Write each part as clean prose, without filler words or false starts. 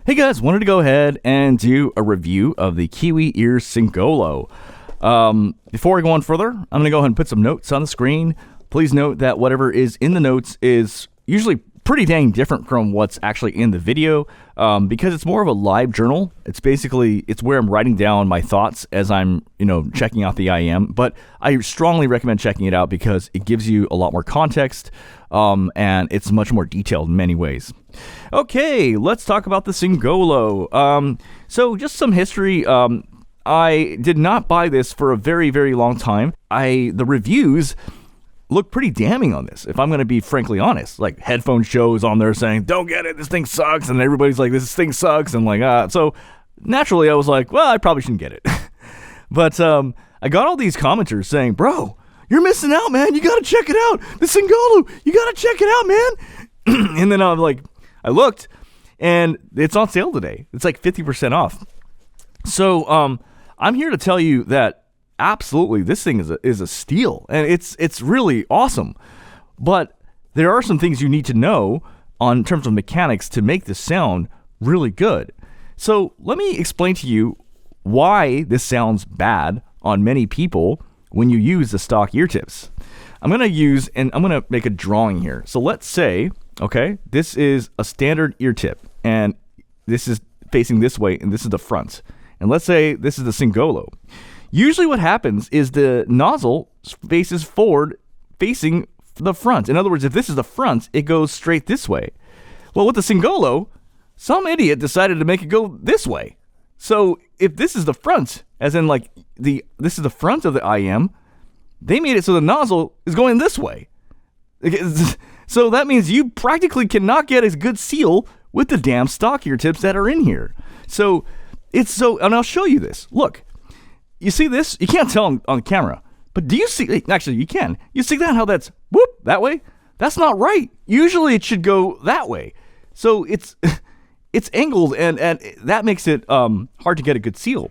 Hey guys, wanted to go ahead and do a review of the Kiwi Ears Singolo. Before I go on further, I'm going to go ahead and put some notes on the screen. Please note that whatever is in the notes is usually pretty dang different from what's actually in the video, because it's more of a live journal. It's where I'm writing down my thoughts as I'm, checking out the IM. But I strongly recommend checking it out because it gives you a lot more context, and it's much more detailed in many ways. Okay, let's talk about the Singolo. So just some history. I did not buy this for a very, very long time. The reviews look pretty damning on this, if I'm going to be frankly honest. Like, headphone shows on there saying, don't get it, this thing sucks, and everybody's like, this thing sucks, and so naturally I was like, well, I probably shouldn't get it. But I got all these commenters saying, bro, you're missing out, man, you got to check it out, the Singolo, you got to check it out, man. And then I'm like, I looked, and it's on sale today. It's like 50% off. So I'm here to tell you that absolutely this thing is a steal, and it's really awesome. But there are some things you need to know in terms of mechanics to make this sound really good. So let me explain to you why this sounds bad on many people when you use the stock ear tips. I'm going to make a drawing here. So let's say, okay, this is a standard ear tip, and this is facing this way, and this is the front. And let's say this is the Singolo. Usually what happens is the nozzle faces forward, facing the front. In other words, if this is the front, it goes straight this way. Well, with the Singolo, some idiot decided to make it go this way. So if this is the front, as in this is the front of the IM, they made it so the nozzle is going this way. So that means you practically cannot get a good seal with the damn stock ear tips that are in here. And I'll show you this. Look, you see this? You can't tell on camera, but do you see? Actually, you can. You see that? How that's that way? That's not right. Usually it should go that way. So it's angled, and that makes it hard to get a good seal.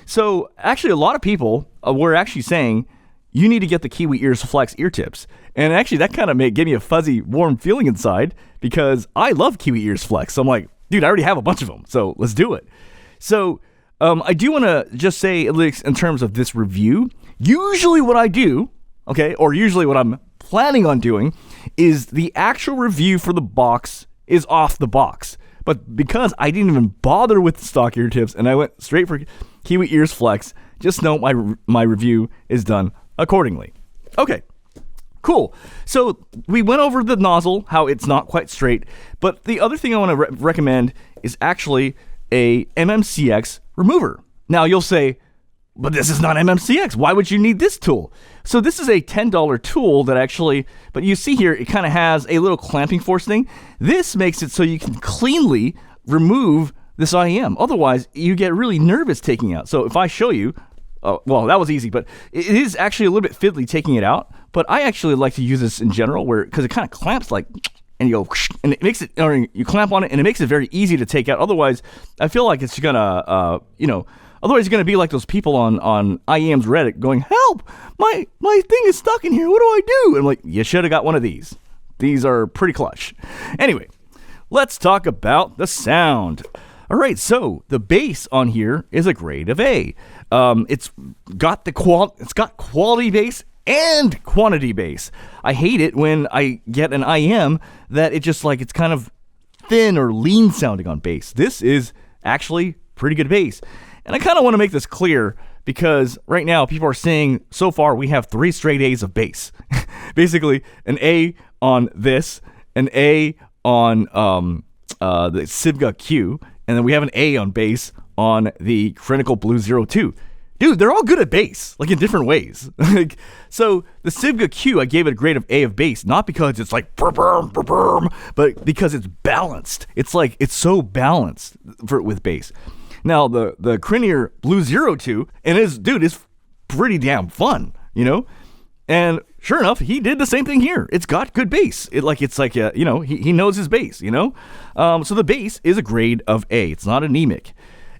So actually, a lot of people were actually saying you need to get the Kiwi Ears Flex ear tips. And actually, that kind of gave me a fuzzy, warm feeling inside because I love Kiwi Ears Flex. So I'm like, dude, I already have a bunch of them, so let's do it. So I do want to just say, at least in terms of this review, usually what I do, okay, or usually what I'm planning on doing, is the actual review for the box is off the box. But because I didn't even bother with the stock ear tips and I went straight for Kiwi Ears Flex, just know my review is done accordingly. Okay, cool. So we went over the nozzle, how it's not quite straight, but the other thing I want to recommend is actually a MMCX remover. Now you'll say, but this is not MMCX. Why would you need this tool? So this is a $10 tool but you see here, it kind of has a little clamping force thing. This makes it so you can cleanly remove this IM. Otherwise, you get really nervous taking it out. So if I show you, well, that was easy, but it is actually a little bit fiddly taking it out. But I actually like to use this in general because it kind of clamps and you go, and it makes it, or you clamp on it, and it makes it very easy to take out. Otherwise, I feel like it's gonna, otherwise you're gonna be like those people on IEM's Reddit going, help, my thing is stuck in here. What do I do? And I'm like, you should have got one of these. These are pretty clutch. Anyway, let's talk about the sound. All right, so the bass on here is a grade of A. It's got quality bass and quantity bass. I hate it when I get an IM that it's kind of thin or lean sounding on bass. This is actually pretty good bass. And I kind of want to make this clear because right now people are saying so far we have 3 straight A's of bass. Basically an A on this, an A on the Sivga Q, and then we have an A on bass on the Crinacle Blue 02. Dude, they're all good at bass, in different ways. So the Sivga Q, I gave it a grade of A of bass, not because it's like brr-burm, brr-burm, but because it's balanced. It's so balanced with bass. Now the Crinacle Blue 02, and it's pretty damn fun, And sure enough, he did the same thing here. It's got good bass. He knows his bass, So the bass is a grade of A. It's not anemic.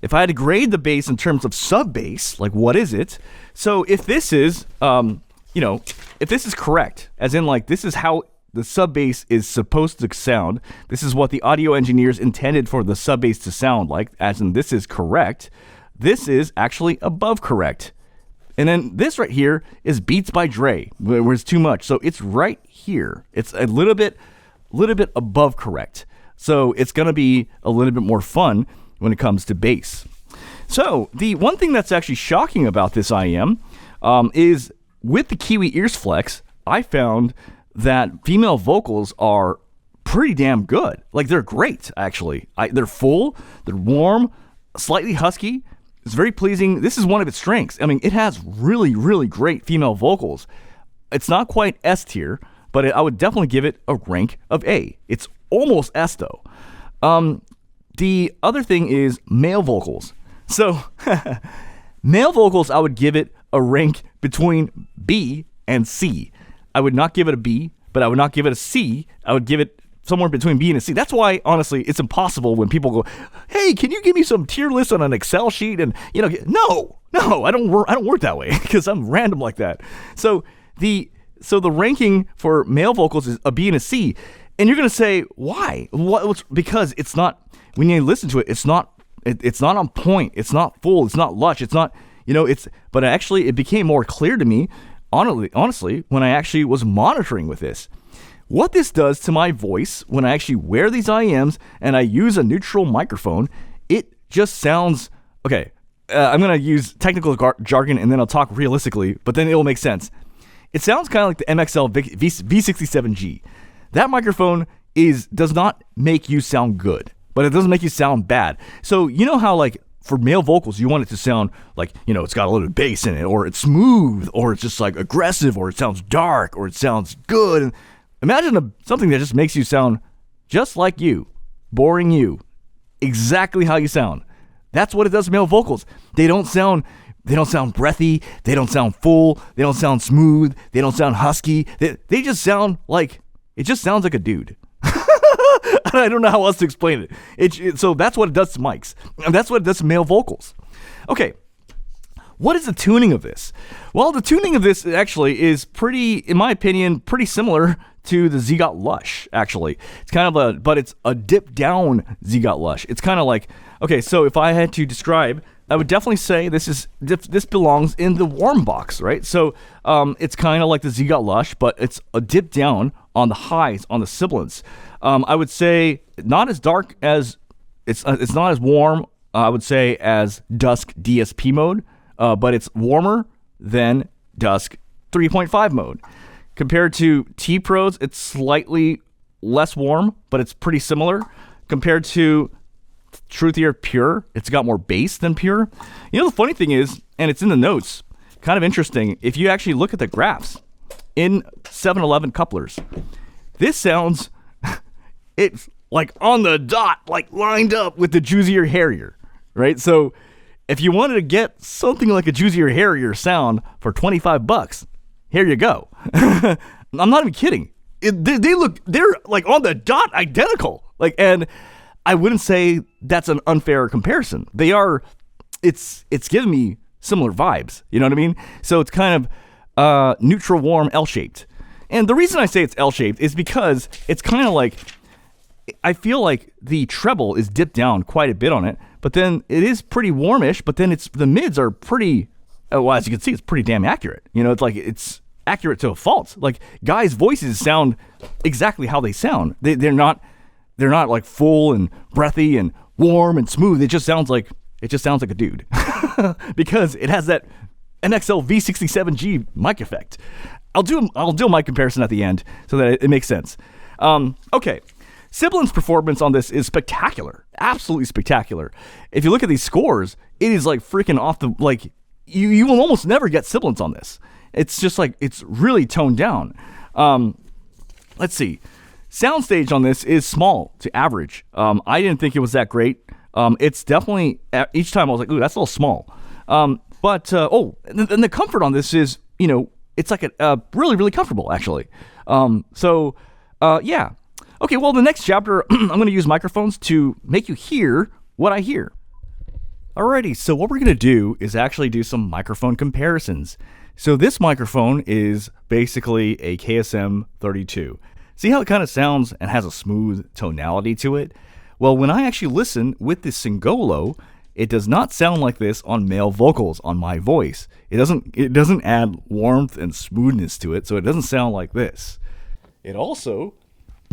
If I had to grade the bass in terms of sub-bass, what is it? So if this is, if this is correct, as in this is how the sub bass is supposed to sound. This is what the audio engineers intended for the sub bass to sound like, as in this is correct. This is actually above correct. And then this right here is Beats by Dre, where it's too much. So it's right here. It's a little bit above correct. So it's going to be a little bit more fun when it comes to bass. So the one thing that's actually shocking about this IEM is with the Kiwi Ears Flex, I found that female vocals are pretty damn good. Like, they're great, actually. They're full, they're warm, slightly husky. It's very pleasing. This is one of its strengths. I mean, it has really, really great female vocals. It's not quite S tier, but I would definitely give it a rank of A. It's almost S, though. The other thing is male vocals. So, male vocals, I would give it a rank between B and C. I would not give it a B, but I would not give it a C. I would give it somewhere between B and a C. That's why, honestly, it's impossible when people go, "Hey, can you give me some tier lists on an Excel sheet?" And no, I don't work that way because I'm random like that. So the ranking for male vocals is a B and a C, and you're gonna say why? Because it's not. When you listen to it, it's not on point. It's not full. It's not lush. It's not. But actually, it became more clear to me. Honestly, when I actually was monitoring with this, what this does to my voice when I actually wear these IEMs and I use a neutral microphone, it just sounds, okay, I'm going to use technical jargon and then I'll talk realistically, but then it'll make sense. It sounds kind of like the MXL V67G. That microphone does not make you sound good, but it doesn't make you sound bad. So you know how, like, for male vocals, you want it to sound like, it's got a little bass in it, or it's smooth, or it's just like aggressive, or it sounds dark, or it sounds good. And imagine something that just makes you sound just like you, boring you, exactly how you sound. That's what it does to male vocals. They don't sound breathy, they don't sound full, they don't sound smooth, they don't sound husky. They just sound like, it just sounds like a dude. I don't know how else to explain it. So that's what it does to mics. And that's what it does to male vocals. Okay, what is the tuning of this? Well, the tuning of this actually is pretty, in my opinion, pretty similar to the Z-Got Lush, actually. It's kind of but it's a dip down Z-Got Lush. It's kind of like, okay, so if I had to describe, I would definitely say this belongs in the warm box, right? So it's kind of like the Z-Got Lush, but it's a dip down on the highs, on the sibilants. I would say not as dark as, it's not as warm, I would say, as Dusk DSP mode, but it's warmer than Dusk 3.5 mode. Compared to T-Pros, it's slightly less warm, but it's pretty similar. Compared to Truthier Pure, it's got more bass than Pure. The funny thing is, and it's in the notes, kind of interesting, if you actually look at the graphs in 711 couplers, this sounds, it's like on the dot, like lined up with the Juicier Harrier, right? So if you wanted to get something like a Juicier Harrier sound for $25, here you go. I'm not even kidding. They're like on the dot identical. Like, and I wouldn't say that's an unfair comparison. They are, it's giving me similar vibes. You know what I mean? So it's kind of neutral, warm, L-shaped. And the reason I say it's L-shaped is because it's kind of like, I feel like the treble is dipped down quite a bit on it, but then it is pretty warmish, but then the mids are pretty, well, as you can see, it's pretty damn accurate. It's like, it's accurate to a fault. Like, guys' voices sound exactly how they sound. They're not like full and breathy and warm and smooth. It just sounds like a dude because it has that MXL V67G mic effect. I'll do a mic comparison at the end so that it makes sense. Okay. Sibilant's performance on this is spectacular, absolutely spectacular. If you look at these scores, it is like freaking off the, like, you will almost never get sibilants on this. It's just like, it's really toned down. Let's see. Soundstage on this is small to average. I didn't think it was that great. It's definitely, each time I was like, ooh, that's a little small. And the comfort on this is, it's like a really, really comfortable, actually. Yeah. Okay, well, the next chapter, I'm going to use microphones to make you hear what I hear. Alrighty, so what we're going to do is actually do some microphone comparisons. So this microphone is basically a KSM 32. See how it kind of sounds and has a smooth tonality to it? Well, when I actually listen with the Singolo, it does not sound like this on male vocals, on my voice. It doesn't add warmth and smoothness to it, so it doesn't sound like this. It also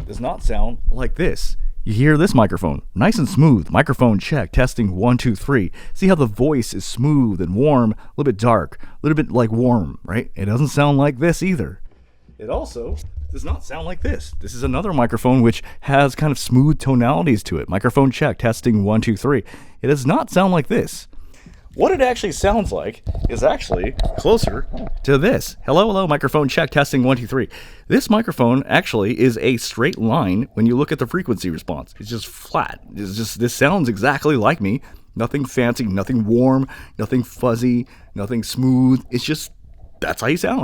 does not sound like this. You hear this microphone, nice and smooth. Microphone check, testing 1, 2, 3. See how the voice is smooth and warm, a little bit dark, a little bit like warm, right? It doesn't sound like this either. It also does not sound like this. This is another microphone which has kind of smooth tonalities to it. Microphone check, testing 1, 2, 3. It does not sound like this. What it actually sounds like is actually closer to this. Hello, microphone check, testing 1, 2, 3. This microphone actually is a straight line when you look at the frequency response. It's just flat. This sounds exactly like me. Nothing fancy, nothing warm, nothing fuzzy, nothing smooth. It's just, that's how you sound.